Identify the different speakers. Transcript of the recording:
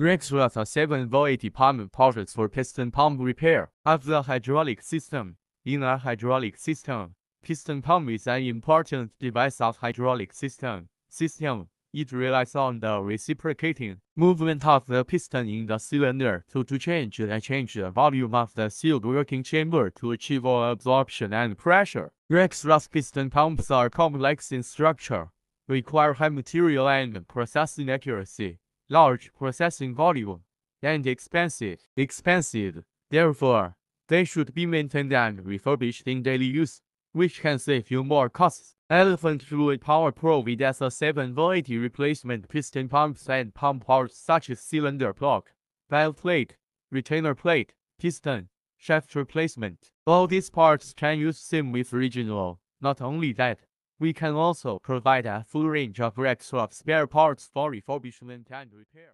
Speaker 1: Rexroth are 780 pump parts for piston pump repair of the hydraulic system. In a hydraulic system, piston pump is an important device of hydraulic system. It relies on the reciprocating movement of the piston in the cylinder to change the volume of the sealed working chamber to achieve oil absorption and pressure. Rexroth piston pumps are complex in structure, require high material and processing accuracy, large processing volume, and expensive. Therefore, they should be maintained and refurbished in daily use, which can save you more costs. Elephant Fluid Power provides a 780 replacement piston pumps and pump parts such as cylinder block, valve plate, retainer plate, piston, shaft replacement. All these parts can use same with original. Not only that, we can also provide a full range of Rexroth spare parts for refurbishment and repair.